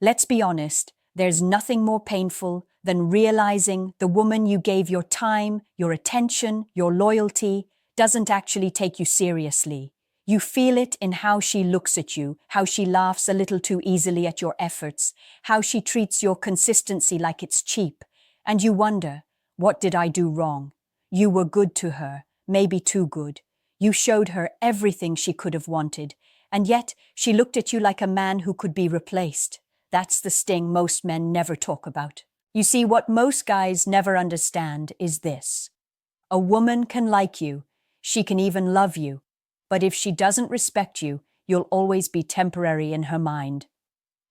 Let's be honest, there's nothing more painful than realizing the woman you gave your time, your attention, your loyalty doesn't actually take you seriously. You feel it in how she looks at you, how she laughs a little too easily at your efforts, how she treats your consistency like it's cheap. And you wonder, what did I do wrong? You were good to her, maybe too good. You showed her everything she could have wanted, and yet she looked at you like a man who could be replaced. That's the sting most men never talk about. You see, what most guys never understand is this. A woman can like you, she can even love you, but if she doesn't respect you, you'll always be temporary in her mind.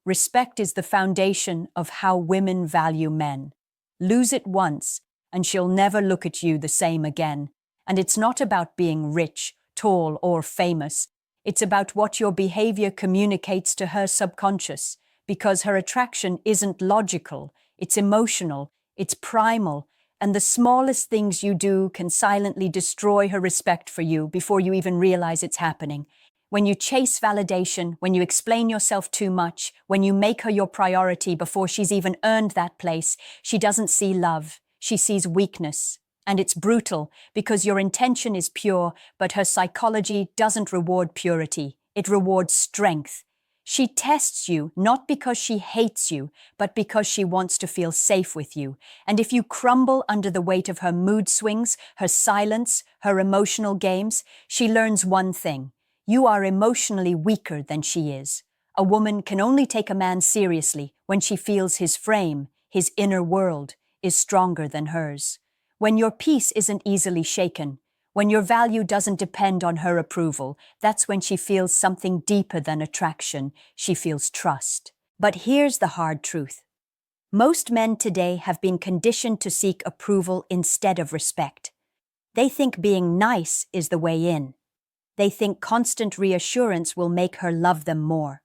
Respect is the foundation of how women value men. Lose it once, and she'll never look at you the same again. And it's not about being rich, tall, or famous. It's about what your behavior communicates to her subconscious, because her attraction isn't logical, it's emotional, it's primal, and the smallest things you do can silently destroy her respect for you before you even realize it's happening. When you chase validation, when you explain yourself too much, when you make her your priority before she's even earned that place, she doesn't see love, she sees weakness. And it's brutal because your intention is pure, but her psychology doesn't reward purity. It rewards strength. She tests you not because she hates you, but because she wants to feel safe with you. And if you crumble under the weight of her mood swings, her silence, her emotional games, she learns one thing. You are emotionally weaker than she is. A woman can only take a man seriously when she feels his frame, his inner world, is stronger than hers. When your peace isn't easily shaken, when your value doesn't depend on her approval, that's when she feels something deeper than attraction. She feels trust. But here's the hard truth. Most men today have been conditioned to seek approval instead of respect. They think being nice is the way in. They think constant reassurance will make her love them more.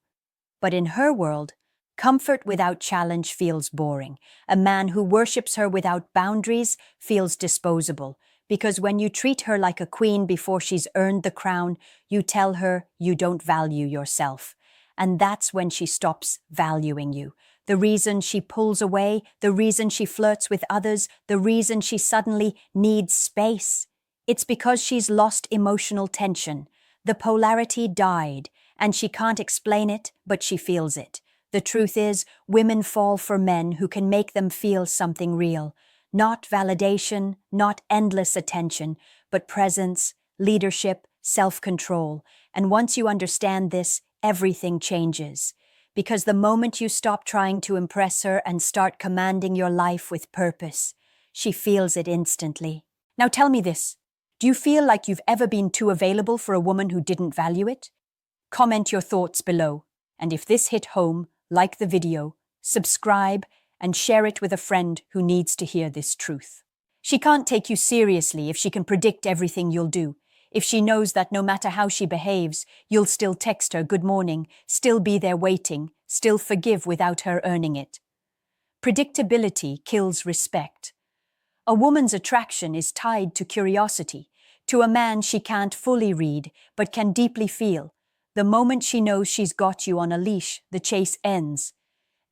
But in her world, comfort without challenge feels boring. A man who worships her without boundaries feels disposable. Because when you treat her like a queen before she's earned the crown, you tell her you don't value yourself. And that's when she stops valuing you. The reason she pulls away, the reason she flirts with others, the reason she suddenly needs space. It's because she's lost emotional tension. The polarity died, and she can't explain it, but she feels it. The truth is, women fall for men who can make them feel something real. Not validation, not endless attention, but presence, leadership, self-control. And once you understand this, everything changes. Because the moment you stop trying to impress her and start commanding your life with purpose, she feels it instantly. Now tell me this, do you feel like you've ever been too available for a woman who didn't value it? Comment your thoughts below. And if this hit home, like the video, subscribe, and share it with a friend who needs to hear this truth. She can't take you seriously if she can predict everything you'll do, if she knows that no matter how she behaves, you'll still text her good morning, still be there waiting, still forgive without her earning it. Predictability kills respect. A woman's attraction is tied to curiosity, to a man she can't fully read but can deeply feel. The moment she knows she's got you on a leash, the chase ends.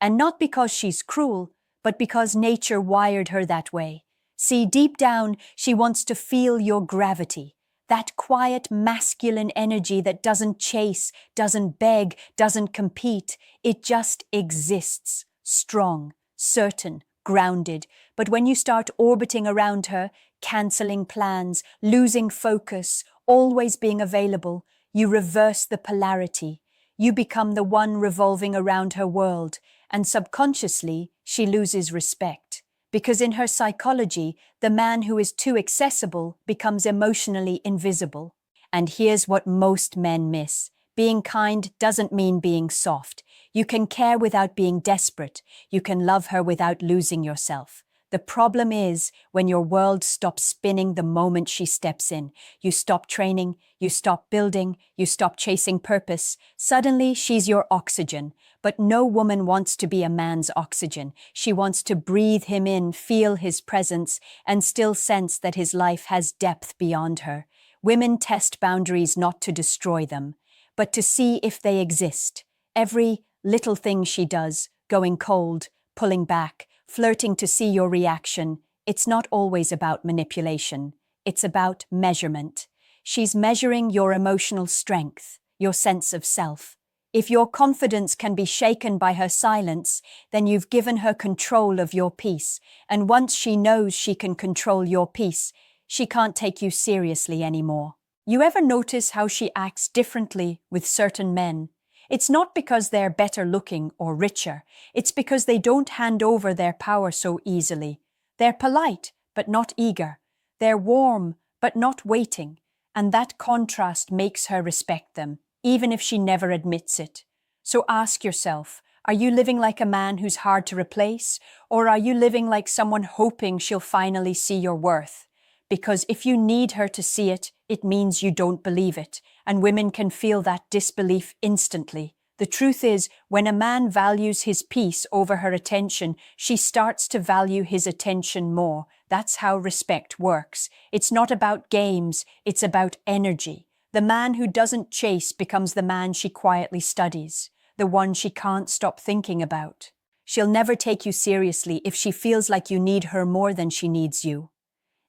And not because she's cruel, but because nature wired her that way. See, deep down, she wants to feel your gravity, that quiet masculine energy that doesn't chase, doesn't beg, doesn't compete. It just exists, strong, certain, grounded. But when you start orbiting around her, canceling plans, losing focus, always being available, you reverse the polarity. You become the one revolving around her world, and subconsciously, she loses respect. Because in her psychology, the man who is too accessible becomes emotionally invisible. And here's what most men miss. Being kind doesn't mean being soft. You can care without being desperate. You can love her without losing yourself. The problem is when your world stops spinning the moment she steps in. You stop training, you stop building, you stop chasing purpose. Suddenly, she's your oxygen. But no woman wants to be a man's oxygen. She wants to breathe him in, feel his presence, and still sense that his life has depth beyond her. Women test boundaries not to destroy them, but to see if they exist. Every little thing she does going cold, pulling back, flirting to see your reaction. It's not always about manipulation. It's about measurement. She's measuring your emotional strength, your sense of self. If your confidence can be shaken by her silence, then you've given her control of your peace. And once she knows she can control your peace, she can't take you seriously anymore. You ever notice how she acts differently with certain men? It's not because they're better looking or richer. It's because they don't hand over their power so easily. They're polite, but not eager. They're warm, but not waiting. And that contrast makes her respect them, even if she never admits it. So ask yourself, are you living like a man who's hard to replace? Or are you living like someone hoping she'll finally see your worth? Because if you need her to see it, it means you don't believe it, and women can feel that disbelief instantly. The truth is, when a man values his peace over her attention, she starts to value his attention more. That's how respect works. It's not about games, it's about energy. The man who doesn't chase becomes the man she quietly studies, the one she can't stop thinking about. She'll never take you seriously if she feels like you need her more than she needs you.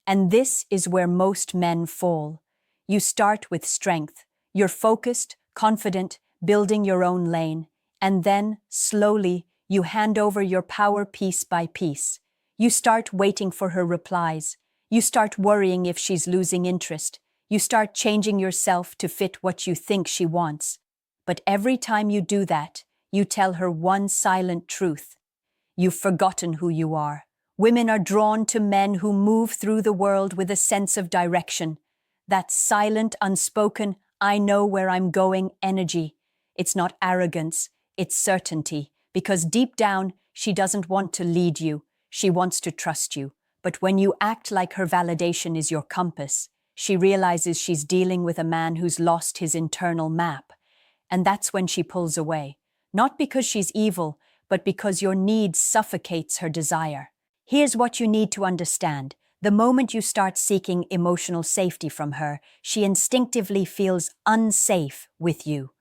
And this is where most men fall. You start with strength. You're focused, confident, building your own lane. And then, slowly, you hand over your power piece by piece. You start waiting for her replies. You start worrying if she's losing interest. You start changing yourself to fit what you think she wants. But every time you do that, you tell her one silent truth. You've forgotten who you are. Women are drawn to men who move through the world with a sense of direction. That silent, unspoken, I know where I'm going energy. It's not arrogance, it's certainty. Because deep down, she doesn't want to lead you. She wants to trust you. But when you act like her validation is your compass, she realizes she's dealing with a man who's lost his internal map. And that's when she pulls away. Not because she's evil, but because your need suffocates her desire. Here's what you need to understand. The moment you start seeking emotional safety from her, she instinctively feels unsafe with you.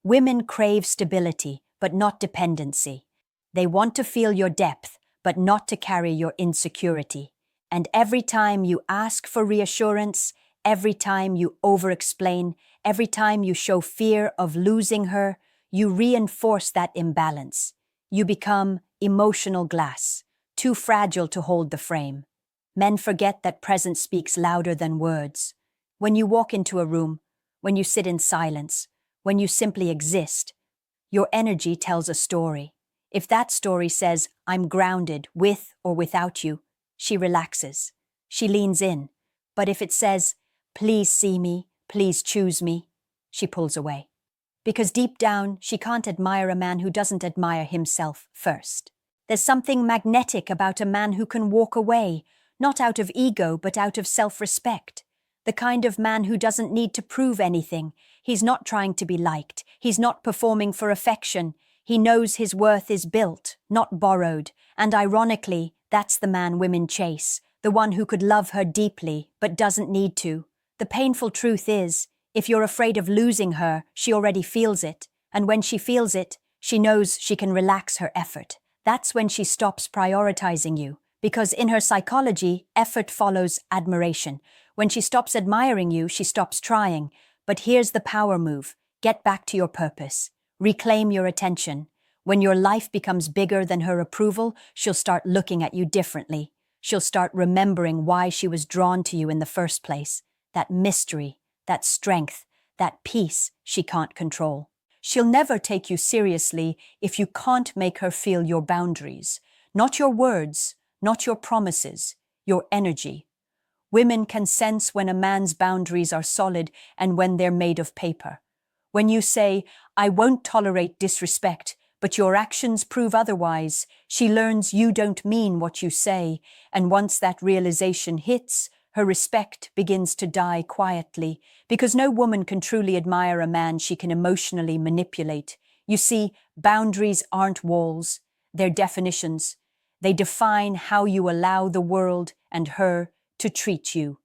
Women crave stability, but not dependency. They want to feel your depth, but not to carry your insecurity. And every time you ask for reassurance, every time you over-explain, every time you show fear of losing her, you reinforce that imbalance. You become emotional glass, too fragile to hold the frame. Men forget that presence speaks louder than words. When you walk into a room, when you sit in silence, when you simply exist, your energy tells a story. If that story says, I'm grounded with or without you, she relaxes. She leans in. But if it says, please see me, please choose me, she pulls away. Because deep down, she can't admire a man who doesn't admire himself first. There's something magnetic about a man who can walk away, not out of ego, but out of self-respect. The kind of man who doesn't need to prove anything. He's not trying to be liked. He's not performing for affection. He knows his worth is built, not borrowed. And ironically, that's the man women chase. The one who could love her deeply, but doesn't need to. The painful truth is, if you're afraid of losing her, she already feels it. And when she feels it, she knows she can relax her effort. That's when she stops prioritizing you. Because in her psychology, effort follows admiration. When she stops admiring you, she stops trying. But here's the power move. Get back to your purpose. Reclaim your attention. When your life becomes bigger than her approval, she'll start looking at you differently. She'll start remembering why she was drawn to you in the first place. That mystery, that strength, that peace she can't control. She'll never take you seriously if you can't make her feel your boundaries. Not your words, not your promises, your energy. Women can sense when a man's boundaries are solid and when they're made of paper. When you say, I won't tolerate disrespect, but your actions prove otherwise, she learns you don't mean what you say, and once that realization hits, her respect begins to die quietly, because no woman can truly admire a man she can emotionally manipulate. You see, boundaries aren't walls, they're definitions. They define how you allow the world and her to treat you.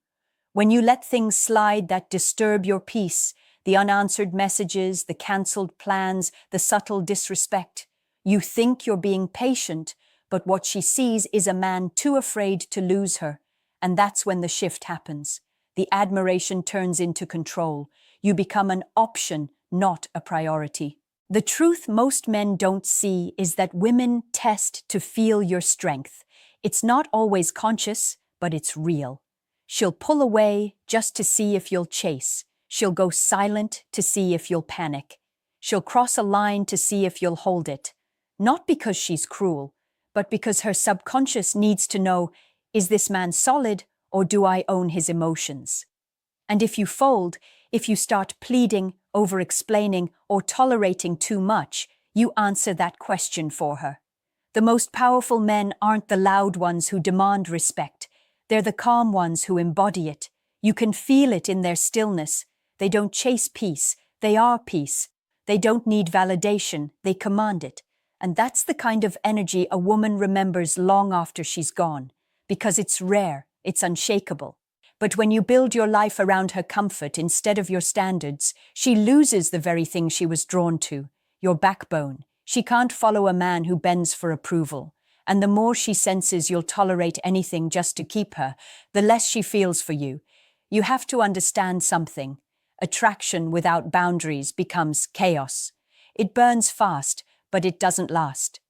When you let things slide that disturb your peace, the unanswered messages, the cancelled plans, the subtle disrespect, You think you're being patient, but what she sees is a man too afraid to lose her. And that's when the shift happens. The admiration turns into control. You become an option, not a priority. The truth most men don't see is that women test to feel your strength. It's not always conscious, but it's real. She'll pull away just to see if you'll chase. She'll go silent to see if you'll panic. She'll cross a line to see if you'll hold it. Not because she's cruel, but because her subconscious needs to know, is this man solid or do I own his emotions? And if you fold, if you start pleading, over-explaining, or tolerating too much, you answer that question for her. The most powerful men aren't the loud ones who demand respect. They're the calm ones who embody it. You can feel it in their stillness. They don't chase peace. They are peace. They don't need validation. They command it. And that's the kind of energy a woman remembers long after she's gone. Because it's rare. It's unshakable. But when you build your life around her comfort instead of your standards, she loses the very thing she was drawn to, your backbone. She can't follow a man who bends for approval. And the more she senses you'll tolerate anything just to keep her, the less she feels for you. You have to understand something. Attraction without boundaries becomes chaos. It burns fast, but it doesn't last.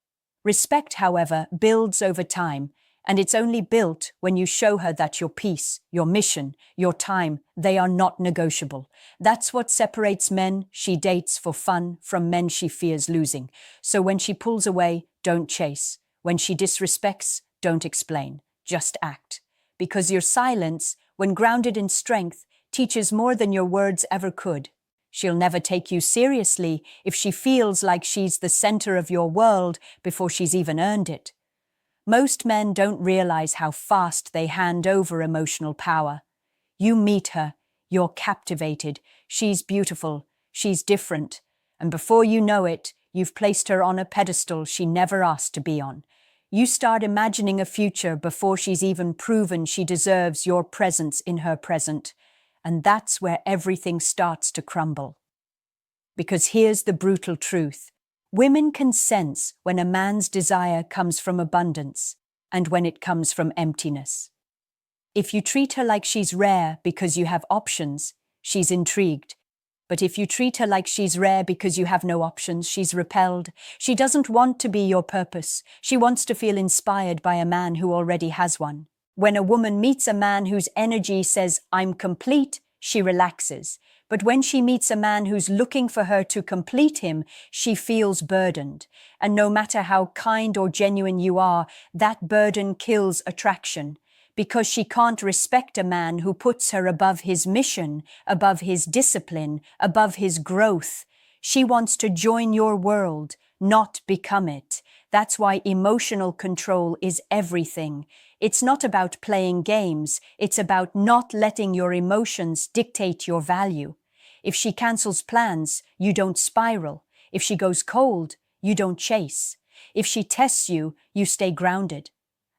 Respect, however, builds over time, and it's only built when you show her that your peace, your mission, your time, they are not negotiable. That's what separates men she dates for fun from men she fears losing. So when she pulls away, don't chase. When she disrespects, don't explain. Just act. Because your silence, when grounded in strength, teaches more than your words ever could. She'll never take you seriously if she feels like she's the center of your world before she's even earned it. Most men don't realize how fast they hand over emotional power. You meet her, you're captivated, she's beautiful, she's different, and before you know it, you've placed her on a pedestal she never asked to be on. You start imagining a future before she's even proven she deserves your presence in her present, and that's where everything starts to crumble. Because here's the brutal truth. Women can sense when a man's desire comes from abundance and when it comes from emptiness. If you treat her like she's rare because you have options, she's intrigued. But if you treat her like she's rare because you have no options, she's repelled. She doesn't want to be your purpose. She wants to feel inspired by a man who already has one. When a woman meets a man whose energy says, "I'm complete," she relaxes. But when she meets a man who's looking for her to complete him, she feels burdened. And no matter how kind or genuine you are, that burden kills attraction. Because she can't respect a man who puts her above his mission, above his discipline, above his growth. She wants to join your world, not become it. That's why emotional control is everything. It's not about playing games, it's about not letting your emotions dictate your value. If she cancels plans, you don't spiral. If she goes cold, you don't chase. If she tests you, you stay grounded.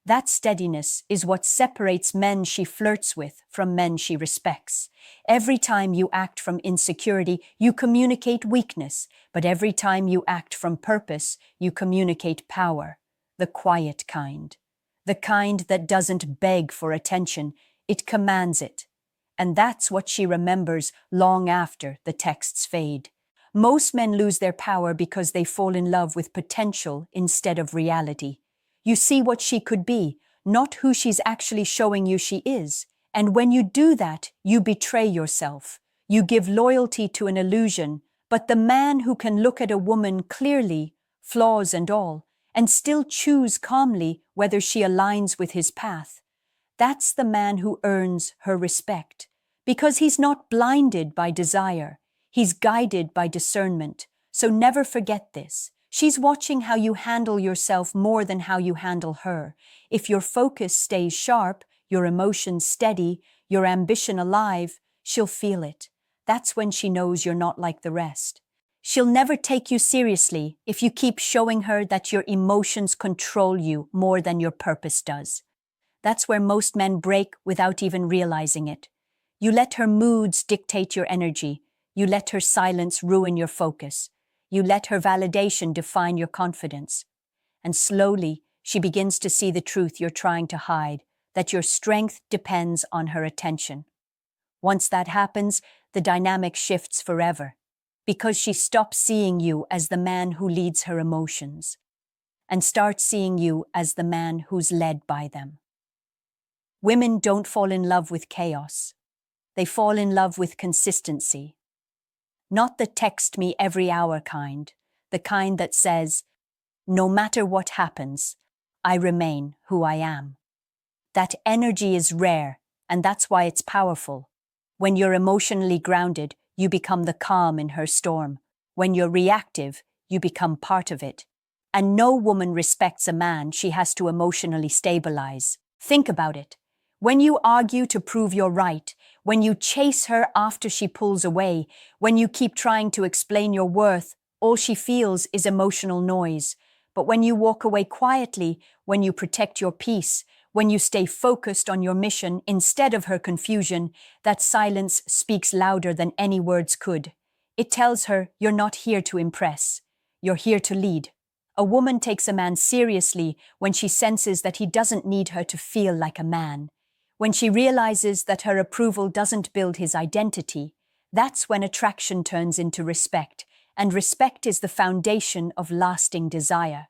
That steadiness is what separates men she flirts with from men she respects. Every time you act from insecurity, you communicate weakness, but every time you act from purpose, you communicate power, the quiet kind. The kind that doesn't beg for attention, it commands it. And that's what she remembers long after the texts fade. Most men lose their power because they fall in love with potential instead of reality. You see what she could be, not who she's actually showing you she is. And when you do that, you betray yourself. You give loyalty to an illusion, but the man who can look at a woman clearly, flaws and all, and still choose calmly whether she aligns with his path, that's the man who earns her respect. Because he's not blinded by desire, he's guided by discernment. So never forget this. She's watching how you handle yourself more than how you handle her. If your focus stays sharp, your emotions steady, your ambition alive, she'll feel it. That's when she knows you're not like the rest. She'll never take you seriously if you keep showing her that your emotions control you more than your purpose does. That's where most men break without even realizing it. You let her moods dictate your energy. You let her silence ruin your focus. You let her validation define your confidence. And slowly, she begins to see the truth you're trying to hide, that your strength depends on her attention. Once that happens, the dynamic shifts forever, because she stops seeing you as the man who leads her emotions and starts seeing you as the man who's led by them. Women don't fall in love with chaos. They fall in love with consistency. Not the text me every hour kind, the kind that says, no matter what happens, I remain who I am. That energy is rare, and that's why it's powerful. When you're emotionally grounded, you become the calm in her storm. When you're reactive, you become part of it. And no woman respects a man she has to emotionally stabilize. Think about it. When you argue to prove you're right, when you chase her after she pulls away, when you keep trying to explain your worth, all she feels is emotional noise. But when you walk away quietly, when you protect your peace, when you stay focused on your mission instead of her confusion, that silence speaks louder than any words could. It tells her you're not here to impress. You're here to lead. A woman takes a man seriously when she senses that he doesn't need her to feel like a man. When she realizes that her approval doesn't build his identity, that's when attraction turns into respect, and respect is the foundation of lasting desire.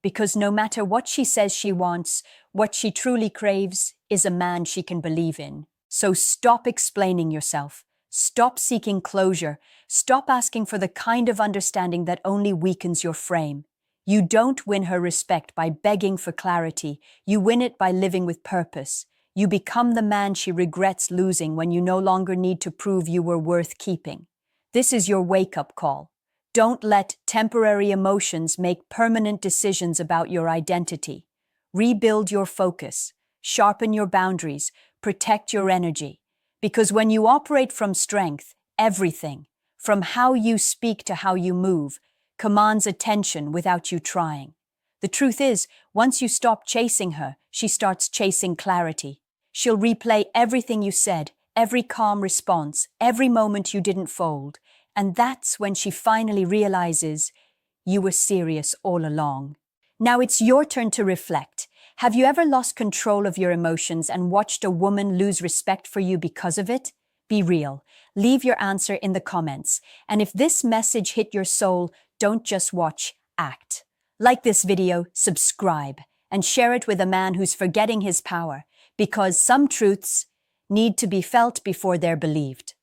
Because no matter what she says she wants, what she truly craves is a man she can believe in. So stop explaining yourself. Stop seeking closure. Stop asking for the kind of understanding that only weakens your frame. You don't win her respect by begging for clarity. You win it by living with purpose. You become the man she regrets losing when you no longer need to prove you were worth keeping. This is your wake-up call. Don't let temporary emotions make permanent decisions about your identity. Rebuild your focus, sharpen your boundaries, protect your energy. Because when you operate from strength, everything, from how you speak to how you move, commands attention without you trying. The truth is, once you stop chasing her, she starts chasing clarity. She'll replay everything you said, every calm response, every moment you didn't fold. And that's when she finally realizes you were serious all along. Now it's your turn to reflect. Have you ever lost control of your emotions and watched a woman lose respect for you because of it? Be real. Leave your answer in the comments. And if this message hit your soul, don't just watch, act. Like this video, subscribe, and share it with a man who's forgetting his power, because some truths need to be felt before they're believed.